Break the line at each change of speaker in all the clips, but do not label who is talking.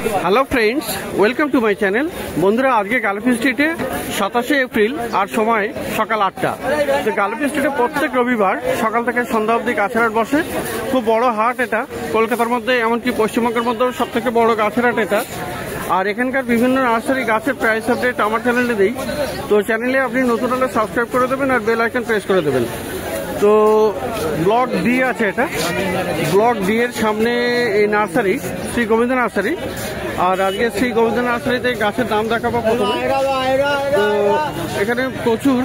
Hello friends, welcome to my channel. বন্ধুরা, আজকে গালফি স্ট্রিটে 27শে এপ্রিল আর সময় সকাল 8টা। তো গালফি স্ট্রিটে প্রত্যেক রবিবার সকাল থেকে সন্ধ্যা অবধি গাছের হাট বসে। খুব বড় হাট এটা, কলকাতার মধ্যে এমনকি পশ্চিমবঙ্গের মধ্যেও সব থেকে বড় গাছের হাট এটা। আর এখানকার বিভিন্ন নার্সারি গাছের প্রাইস আপডেট আমার চ্যানেলে দিই। তো চ্যানেলে আপনি নতুন হলে সাবস্ক্রাইব করে দেবেন আর বেল আইকন প্রেস করে দেবেন। তো ব্লক ডি আছে, এটা ব্লক ডি এর সামনে এই নার্সারি, শ্রী গোবিন্দ নার্সারি। আর আজকে শ্রী গোবিন্দ নার্সারিতে গাছের দাম দেখাবো প্রথমে। তো এখানে প্রচুর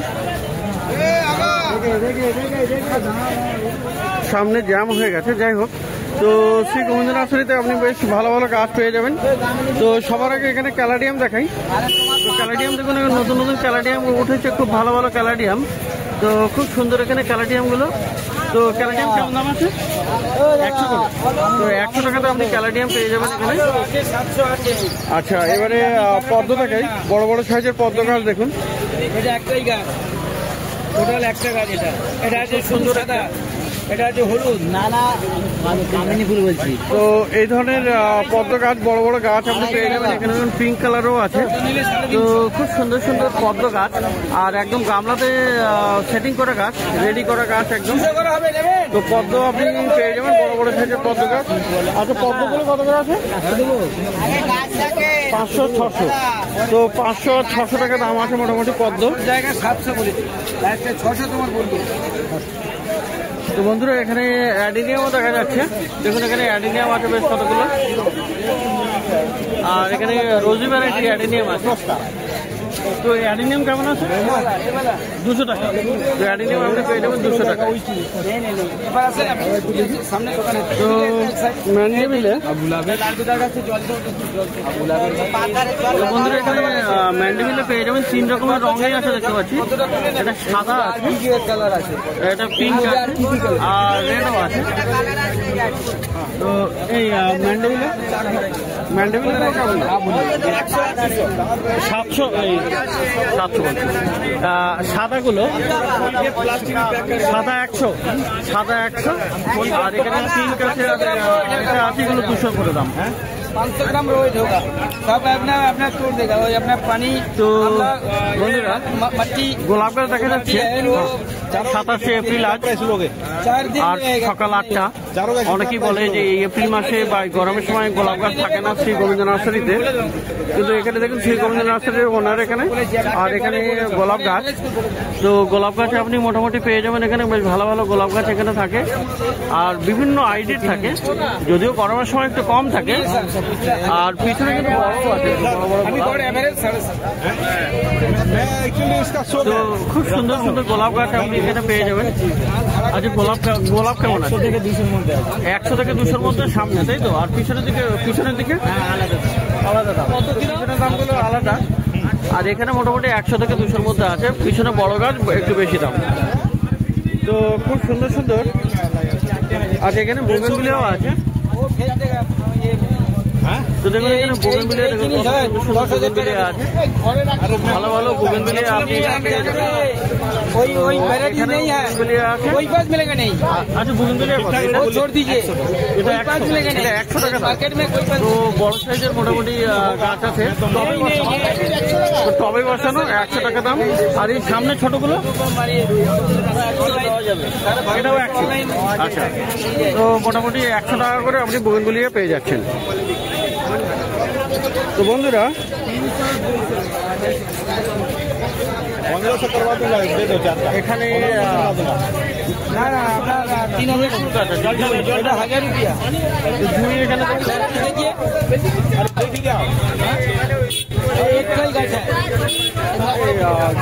সামনে জ্যাম হয়ে গেছে, যাই হোক। তো শ্রী গোবিন্দ নার্সারিতে আপনি বেশ ভালো ভালো গাছ পেয়ে যাবেন। তো সবার আগে এখানে ক্যালাডিয়াম দেখাই। তো ক্যালাডিয়াম দেখুন, নতুন নতুন ক্যালাডিয়াম উঠেছে, খুব ভালো ভালো ক্যালাডিয়াম। তো খুব সুন্দর এখানে ক্যালাডিয়ামগুলো। তো ক্যালাডিয়াম কেমন দাম আছে? 100 টাকা। তো 100 টাকাতে আপনি ক্যালাডিয়াম পেয়ে যাবেন এখানে। আচ্ছা, এবারে পদ্ম দেখাই। বড় বড় সাইজের পদ্ম গাছ দেখুন।
এটা একটাই গাছ, টোটাল একটা গাছ। এটা আছে সুন্দর, এটা আছে হলুদ, না কামিনী ফুল বলছি।
তো এই ধরনের পদ্ম গাছ, বড় বড় গাছ আপনি পেয়ে যাবেন এখানে। পিঙ্ক কালারও আছে। তো খুব সুন্দর সুন্দর পদ্ম গাছ, আর একদম গামলাতে সেটিং করা গাছ, রেডি করা গাছ একদম। তো পদ্ম আপনি পেয়ে যাবেন, বড় বড় সাইজের পদ্ম গাছ। আচ্ছা, পদ্মগুলো কত করে আছে? 500-600। তো 500-600 টাকা দাম আছে মোটামুটি পদ্ম।
জায়গায় 700 বলেছি, 600 তোমার বলবো।
তো বন্ধুরা, এখানে অ্যাডিনিয়ামও দেখা যাচ্ছে। দেখুন, এখানে অ্যাডিনিয়াম আছে বেশ কতগুলো। আর এখানে রোজি ভ্যারাইটি অ্যাডিনিয়াম আছে। তো অ্যাডিনিয়াম কেমন আছে? 200 টাকা। তো অ্যাডিনিয়াম আপনি পেয়ে যাবেন 200 টাকা। তো ম্যান্ডেভিলে বন্ধুরা, এখানে ম্যান্ডেভিলে পেয়ে যাবেন 3 রকমের রঙেই আছে, দেখতে পাচ্ছি। এটা সাদা আছে, এটা পিঙ্ক আছে, আর রেডও আছে। তো এই ম্যান্ডেভিলে কেমন? 700। এই 700 বলছি। সাদাগুলো সাদা 100, আর এখানে পিঙ্ক আছে, এটা আছে, এগুলো 200 করে দাম। হ্যাঁ,
500 ग्राम रोज होगा, सब अपना तोड़ देगा। वो अपना पानी।
তো বন্ধুরা,
मट्टी
গোলাপ গাছ দেখা যাচ্ছে 27শে এপ্রিল আজ, আর সকাল 8টা। অনেকেই বলে যে এই এপ্রিল মাসে বা গরমের সময় গোলাপ গাছ থাকে না শ্রী গোবিন্দ নার্সারিতে, কিন্তু এখানে দেখুন শ্রী গোবিন্দ নার্সারির ওনার এখানে। আর এখানে গোলাপ গাছ, তো গোলাপ গাছ আপনি মোটামুটি পেয়ে যাবেন এখানে। বেশ ভালো ভালো গোলাপ গাছ এখানে থাকে, আর বিভিন্ন আইডির থাকে, যদিও গরমের সময় একটু কম থাকে। আর পিছনে কিন্তু বড় আছে, তো খুব সুন্দর সুন্দর গোলাপ গাছ আপনি এখানে পেয়ে যাবেন। আচ্ছা, গোলাপ কেমন আছে? 100 থেকে 200-র মধ্যে সামনে, তাই তো? আর পিছনের দিকে আলাদা দাম। পিছনের দামগুলো আলাদা। আর এখানে মোটামুটি 100 থেকে 200-র মধ্যে আছে। পিছনে বড় গাছ একটু বেশি দাম। তো খুব সুন্দর সুন্দর। আর এখানে বোগেনভিলিয়াও আছে। তো দেখুন, এখানে বোগেনভিলিয়া আছে, ভালো ভালো বোগেনভিলিয়া আপনি পেয়ে যাবেন। আচ্ছা, বোগেনভিলিয়া এটা 100 টাকা দাম। তো বড় সাইজের মোটামুটি গাছ আছে, টবে বসানো, 100 টাকা দাম। আর এই সামনে ছোটগুলো এটাও 100। আচ্ছা, তো মোটামুটি 100 টাকা করে আপনি বোগেনভিলিয়া পেয়ে যাচ্ছেন। তো বন্ধুরা, এখানে 3000 ফুল গাছ আছে। জুঁই এখানে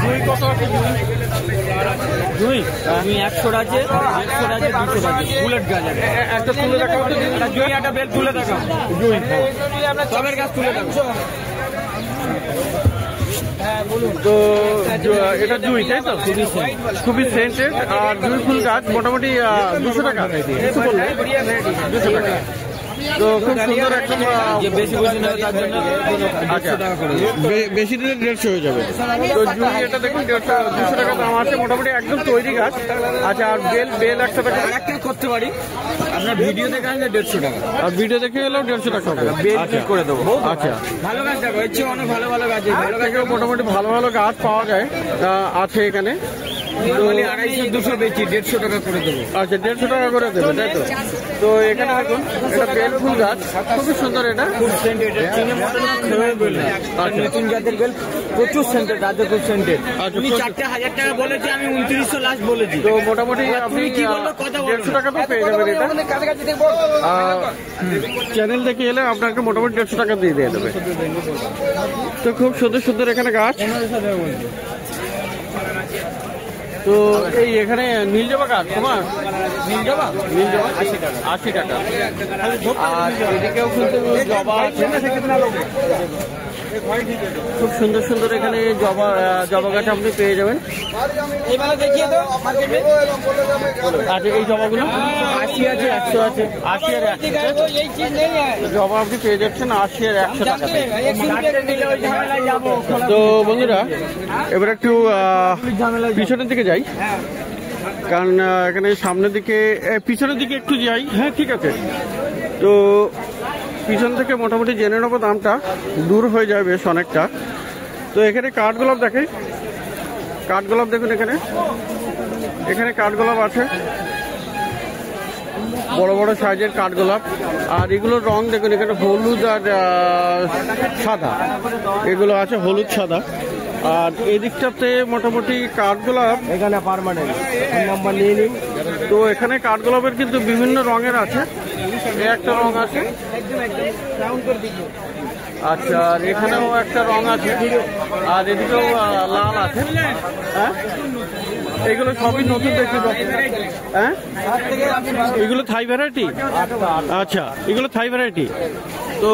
জুঁই কত আছে? জুঁই 100 আছে, 200 আছে। বুলেট গাছ একটা তুলে দেখা হতো, জুঁই একটা বেল তুলে দেখা। জুঁই সবের গাছ তুলে দেখা। তো এটা জুঁই, তাই তো? খুবই সেন্টেড। আর জুঁই ফুল গাছ মোটামুটি 200 টাকা। 200 টাকা। তো খুব সুন্দর একদম। বেশি দিলে 150 হয়ে যাবে। তো জুঁই এটা দেখুন 200 টাকা দাম আছে, মোটামুটি একদম তৈরি গাছ। আচ্ছা, আর বেল 100 টাকা করতে পারি।
আপনার ভিডিও দেখে আসলে 150 টাকা,
আর ভিডিও দেখে এলেও 150 টাকা হবে। আচ্ছা
করে দেবো।
আচ্ছা,
ভালো গাছ দেখো, এর চেয়ে অনেক ভালো ভালো গাছ ভালো গাছ
মোটামুটি ভালো ভালো গাছ পাওয়া যায় আছে এখানে।
নরমালি 250-200 বেচি, 150 টাকা করে দেবো।
আচ্ছা, 150 টাকা করে দেবে, তাই তো? তো এখানে দেখুন এটা বেল ফুল গাছ, খুবই সুন্দর। এটা
খুব সেন্টেড, চিনে মতো বেল না, নতুন জাতের বেল, প্রচুর সেন্টেড, রাজ্য খুব সেন্টেড।
উনি
4,000 টাকা বলেছে, আমি 2900 লাস্ট বলেছি।
তো মোটামুটি আপনি
কি বললো, কথা
150 টাকা তো পেয়ে যাবেন এটা। চ্যানেল দেখে এলে আপনাকে মোটামুটি 150 টাকা দিয়ে দেবে। তো খুব সুন্দর সুন্দর এখানে গাছ। তো এই এখানে নীল জবা গাছ তোমার, নীল জবা 80 টাকা। আর এদিকেও কিন্তু জবা আছে, খুব সুন্দর সুন্দর এখানে জবা গাছ আপনি পেয়ে যাবেন। আচ্ছা, এই জবাগুলো 80 আছে, 100 আছে, 80 আর 100 জবা আপনি পেয়ে যাচ্ছেন 80 আর 100 টাকা। তো বন্ধুরা এবার একটু পিছনের দিকে যাই, কারণ এখানে সামনের দিকে পিছনের দিকে একটু যাই। হ্যাঁ ঠিক আছে। তো পিছন থেকে মোটামুটি জেনে নেবো দামটা, দূর হয়ে যায় বেশ অনেকটা। তো এখানে কাঠগোলাপ দেখে, কাঠগোলাপ দেখুন এখানে, এখানে কাঠগোলাপ আছে, বড় বড় সাইজের কাঠগোলাপ। আর এগুলোর রং দেখুন, এখানে হলুদ আর সাদা, এগুলো আছে হলুদ সাদা। আর এই দিকটাতে মোটামুটি কাঠগোলাপ
এখানে পার্মানেন্ট নাম্বার নিয়ে নিন।
তো এখানে কাঠগোলাপের কিন্তু বিভিন্ন রঙের আছে, এই একটা রং আছে, আচ্ছা, আর এখানেও একটা রং আছে, আর এদিকেও লাল আছে। হ্যাঁ, এগুলো সবই নতুন দেখতে পাচ্ছি। হ্যাঁ, এগুলো থাই ভ্যারাইটি। আচ্ছা, এগুলো থাই ভ্যারাইটি। তো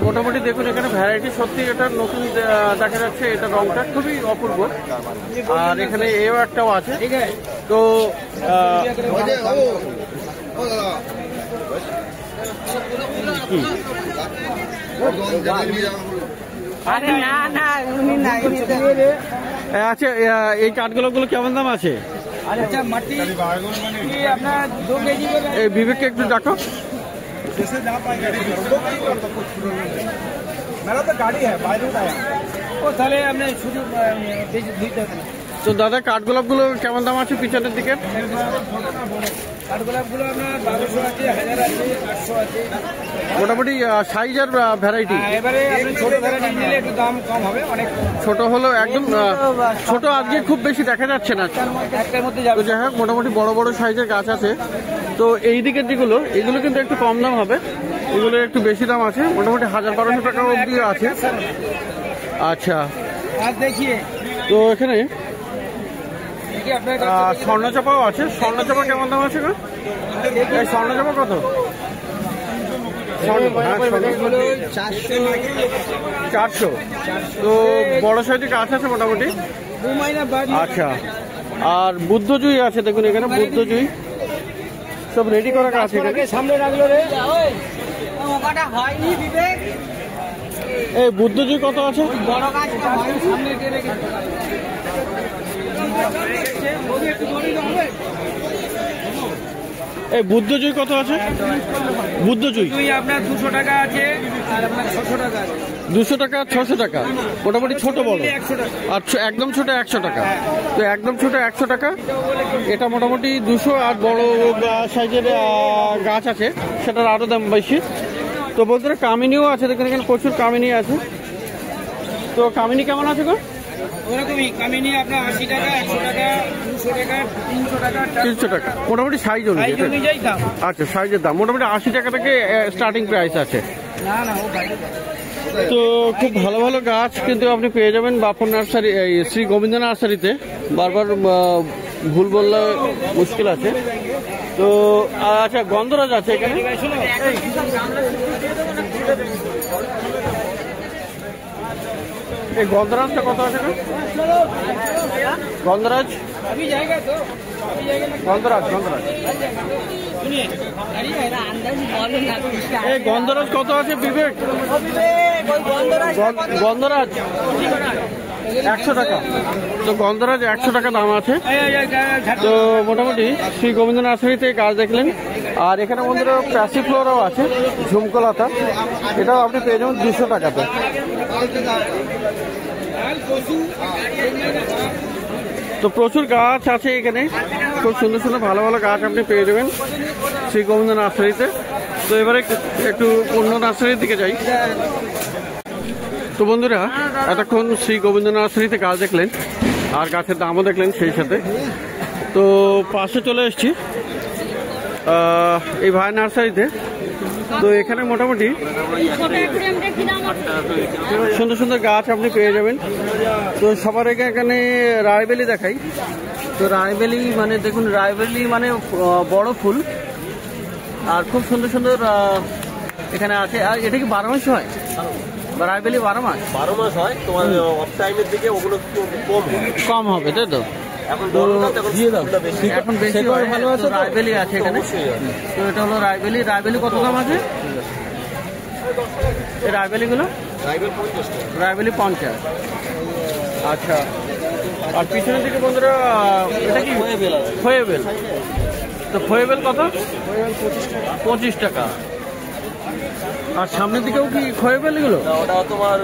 মোটামুটি দেখুন এখানে ভ্যারাইটি সত্যি এটা নতুন দেখা যাচ্ছে, এটা রংটা খুবই অপূর্ব। আর এখানে এও একটাও আছে। তো আচ্ছা, এই কাঠগোলাপগুলো কেমন দাম আছে? এই বিবেককে একটু ডাকো। তো দাদা কাঠগোলাপগুলো কেমন দাম আছে পিছনের দিকে?
কাঠগোলাপগুলো আপনার 1200 আছে, 1000 আছে, 800 আছে,
মোটামুটি সাইজ আর ভ্যারাইটি।
এবারে আপনি ছোট ভ্যারাইটি নিলে একটু দাম কম হবে, অনেক
ছোট হলো একদম ছোট আজকে খুব বেশি দেখা যাচ্ছে না,
একটার মধ্যে
তো
যাবে।
যাই হোক মোটামুটি বড় বড় সাইজের গাছ আছে। তো এই দিকের যেগুলো, এগুলো কিন্তু একটু কম দাম হবে, এগুলো একটু বেশি দাম আছে, মোটামুটি 1000-1200 টাকা অবধি আছে। আচ্ছা,
আর দেখিয়ে
তো এখানে স্বর্ণচাপাও আছে। স্বর্ণচাপা কেমন দাম আছে গো? এই স্বর্ণচাপা কত? 400। তো বড় সাইজের গাছ আছে মোটামুটি। আচ্ছা, আর বুদ্ধজুই আছে দেখুন এখানে, বুদ্ধজুই সব রেডি করা গাছ এখানে।
সামনে রাখলো রে,
এই বুদ্ধজুই কত আছে?
বড় গাছ সামনে রেখে
এই বুদ্ধজুই কত আছে? বুদ্ধজুই
আপনার 200 টাকা আছে, আর আপনার 600 টাকা আছে।
200 টাকা, 600 টাকা, মোটামুটি ছোট বড়।
100 টাকা।
আচ্ছা, একদম ছোট 100 টাকা। তো একদম ছোট 100 টাকা, এটা মোটামুটি 200। আর বড় সাইজের গাছ আছে সেটার আরো দাম বেশি। তো বলতে কামিনীও আছে দেখুন এখানে, প্রচুর কামিনী আছে। তো কামিনী কেমন আছে গো?
ওরকমই কামিনী আপনার 80 টাকা, 100 টাকা, 200 টাকা, 300 টাকা,
300 টাকা, মোটামুটি সাইজ অনুযায়ী
দাম।
আচ্ছা, সাইজের দাম মোটামুটি 80 টাকা থেকে স্টার্টিং প্রাইস আছে।
না না, ও বাইরে।
তো খুব ভালো ভালো গাছ কিন্তু আপনি পেয়ে যাবেন বাপন নার্সারি, এই শ্রী গোবিন্দ নার্সারিতে। বারবার ভুল বললে মুশকিল আছে। তো আচ্ছা, গন্ধরাজ আছে এখানে। এই গন্ধরাজটা কত আছে? গন্ধরাজ, গন্ধরাজ, গন্ধরাজ, এই গন্ধরাজ কত আছে বিবেক? গন্ধরাজ 100 টাকা। তো গন্ধরাজ 100 টাকা দাম আছে। তো মোটামুটি শ্রী গোবিন্দ নার্সারিতে গাছ দেখলেন, আর এখানে বন্ধুরা প্যাসিফ্লোরাও আছে, ঝুমকোলতা, এটাও আপনি পেয়ে যাবেন 200 টাকাতে। তো প্রচুর গাছ আছে এখানে, খুব সুন্দর সুন্দর ভালো ভালো গাছ আপনি পেয়ে যাবেন শ্রী গোবিন্দ নার্সারিতে। তো এবারে একটু অন্য নার্সারির দিকে যাই। তো বন্ধুরা এতক্ষণ শ্রী গোবিন্দ নার্সারিতে গাছ দেখলেন আর গাছের দামও দেখলেন সেই সাথে। তো পাশে চলে এসেছি এই ভাই নার্সারিতে। তো এখানে মোটামুটি সুন্দর সুন্দর গাছ আপনি পেয়ে যাবেন। তো সবার আগে এখানে রায়বেলি দেখাই। তো রায়বেলি মানে দেখুন, রায়বেলি মানে বড় ফুল আর খুব সুন্দর সুন্দর এখানে আছে। আর এটা কি 12 মাস হয়? রায়বেলি 12 মাস?
12 মাস হয়। তোমার অফ টাইমের দিকে ওগুলো
কম হবে, তাই তো? এখন বেশি ভালো আছে। রায়বেলি আছে এখানে। তো এটা হলো রায়বেলি। রায়বেলি কত দাম আছে এই রায়বেলিগুলো? রায়বেলি 50। আচ্ছা, আর পিছনের দিকে বন্ধুরা এটা কি ফয়েবেল? তো ফয়েবেল কত? 25 টাকা। আর সামনের দিকেও কি ফয়েবেল এগুলো?
ওটা তোমার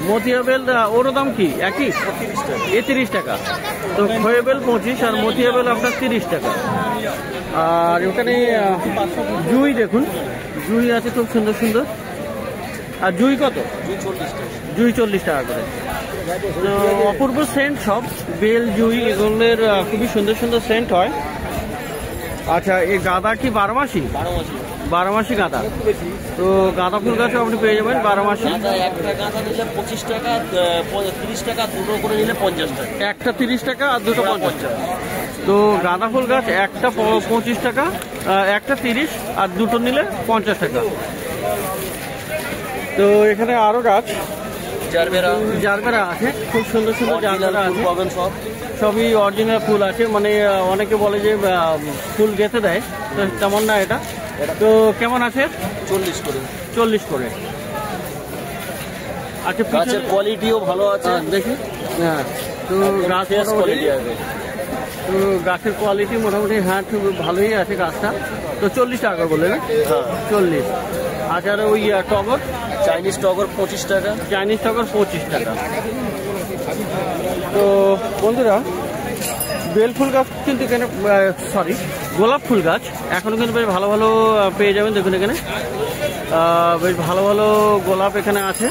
মতিয়া বেল, ওরও দাম কি একই? 30 টাকা। তো ফয়েবেল 25 আর মতিয়া বেল আপনার 30 টাকা। আর ওখানে জুই দেখুন, জুই আছে খুব সুন্দর সুন্দর। আর জুই কত? জুই 40 টাকা করে। তো অপূর্ব সেন্ট সব, বেল জুই এগুলোর খুবই সুন্দর সুন্দর সেন্ট হয়। আচ্ছা, এই গাঁদা কি 12 মাসি? 12 মাসি গাঁদা। তো গাঁদা ফুল গাছও আপনি পেয়ে যাবেন 12 মাসি।
একটা গাঁদা নিলে 25 টাকা, 30 টাকা, দুটো করে নিলে 50 টাকা।
একটা 30 টাকা আর দুটো 50 টাকা। তো গাঁদা ফুল গাছ একটা 25 টাকা, একটা 30 আর দুটো নিলে 50 টাকা। তো এখানে আরো গাছ জারবেরা আছে, খুব সুন্দর সুন্দর জারবেরা আছে। সবই অরিজিনাল ফুল আছে। মানে অনেকে বলে যে ফুল গেঁথে দেয়, তো তেমন না এটা। তো কেমন আছে? 40 করে। আচ্ছা,
গাছের কোয়ালিটিও ভালো আছে,
দেখি। হ্যাঁ, তো গাছের কোয়ালিটি মোটামুটি হ্যাঁ খুব ভালোই আছে গাছটা। তো 40 টাকা বলে না? 40। আচ্ছা, আর ওই টগর,
চাইনিজ টগর 25 টাকা।
চাইনিজ টগর 25 টাকা। তো বন্ধুরা বেল ফুল গাছ কিন্তু এখানে, সরি গোলাপ ফুল গাছ এখনও কিন্তু বেশ ভালো ভালো পেয়ে যাবেন। দেখুন এখানে বেশ ভালো ভালো গোলাপ এখানে আছে।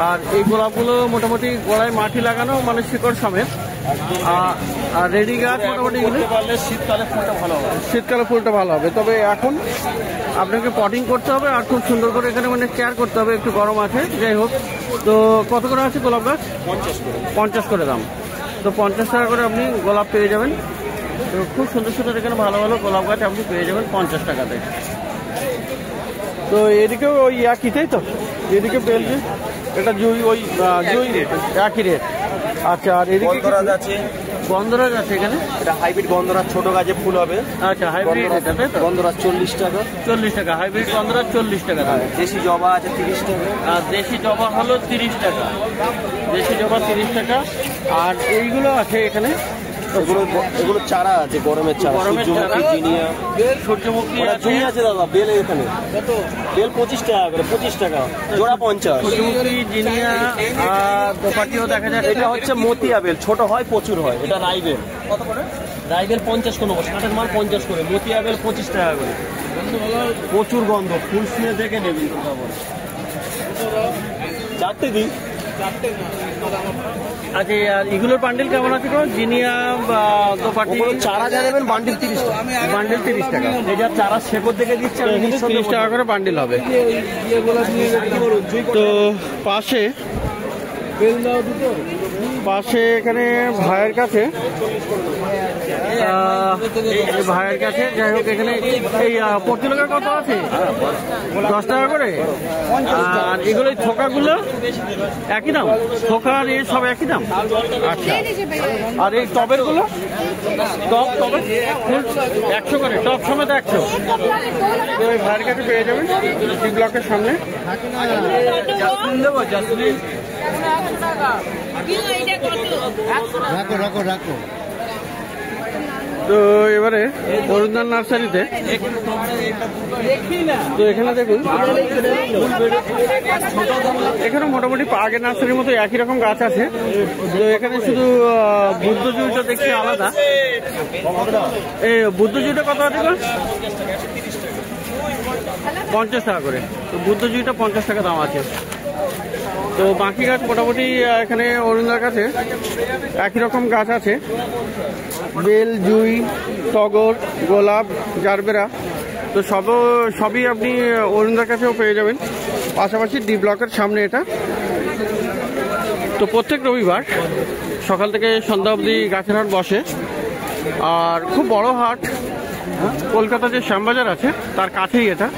আর এই গোলাপগুলো মোটামুটি গোড়ায় মাটি লাগানো, মানে শিকড় সমেত। আর রেডি গাছ মোটামুটি
শীতকালে ফুলটা ভালো হবে।
শীতকালে ফুলটা ভালো হবে। তবে এখন আপনাকে পটিং করতে হবে আর খুব সুন্দর করে এখানে মানে কেয়ার করতে হবে, একটু গরম আছে। যাই হোক, তো কত করে আছে গোলাপ গাছ? 50 করে দাম। তো 50 টাকা করে আপনি গোলাপ পেয়ে যাবেন। তো খুব সুন্দর সুন্দর এখানে ভালো ভালো গোলাপ গাছ আপনি পেয়ে যাবেন 50 টাকাতে। তো এদিকেও ওই একই, তাই তো? এদিকে বেলজি, এটা জুই, ওই জুই একই রেট। আচ্ছা, আর এদিকে গন্ধরাজ আছে এখানে।
এটা হাইব্রিড গন্ধরাজ, ছোট গাছে ফুল হবে।
আচ্ছা, হাইব্রিড এটা, তাই তো?
গন্ধরাজ 40 টাকা।
40 টাকা হাইব্রিড গন্ধরাজ 40 টাকা দাম।
দেশি জবা আছে 30 টাকা।
আর দেশি জবা হলো 30 টাকা। দেশি জবা 30 টাকা। আর এইগুলো আছে এখানে,
এগুলো চারা আছে, গরমের চারা।
সূর্যমুখী
আছে দাদা। বেল এখানে বেল 25 টাকা করে, 25 টাকা জোড়া 50।
সূর্যমুখী, জিনিয়া আর দোপাটিও দেখা যাচ্ছে।
এটা হচ্ছে মতিয়া বেল, ছোট হয়, প্রচুর হয়। এটা রাইবেল। কত করে? রাইবেল 50 করে, কাঠের মাল 50 করে। মতিয়া বেল 25 টাকা করে। প্রচুর গন্ধ, ফুল শুয়ে দেখে নেবেন। চারটে দিন।
আচ্ছা, আর এগুলোর বান্ডিল কেমন আছে? জিনিয়া বা দোপাটি
চারা যা নেবেন বান্ডিল 30 টাকা।
বান্ডিল 30 টাকা।
এটা চারা শেকড় দেখে দিচ্ছে,
30 টাকা করে বান্ডিল হবে। তো পাশে এখানে ভাইয়ের কাছে, যাই হোক, এখানে এই পর্তুলকার কত আছে? 10 টাকা করে। আর এগুলো থোকাগুলো একই দাম? থোকা আর এই সব একই দাম? আচ্ছা, আর এই টবের গুলো? টবে 100 করে, টব সমেত 100। ওই ভাইয়ের কাছে পেয়ে যাবেন ব্লকের সামনে।
রাখো।
তো এবারে অরুণদার নার্সারিতে তো এখানে দেখুন এখানে মোটামুটি আগের নার্সারির মতো একই রকম গাছ আছে। তো এখানে শুধু বুদ্ধজুইটা দেখছি আলাদা। এই বুদ্ধজুইটা কত আছে? 50 টাকা করে। তো বুদ্ধজুইটা 50 টাকা দাম আছে। তো বাকি গাছ মোটামুটি এখানে অরুণদার কাছে একই রকম গাছ আছে, বেল, জুই, টগর, গোলাপ, জারবেরা। তো সবই আপনি অরুণদার কাছেও পেয়ে যাবেন। পাশাপাশি ডি ব্লকের সামনে এটা। তো প্রত্যেক রবিবার সকাল থেকে সন্ধ্যা অবধি গাছের হাট বসে। আর খুব বড় হাট, কলকাতা যে শ্যামবাজার আছে তার কাছেই এটা।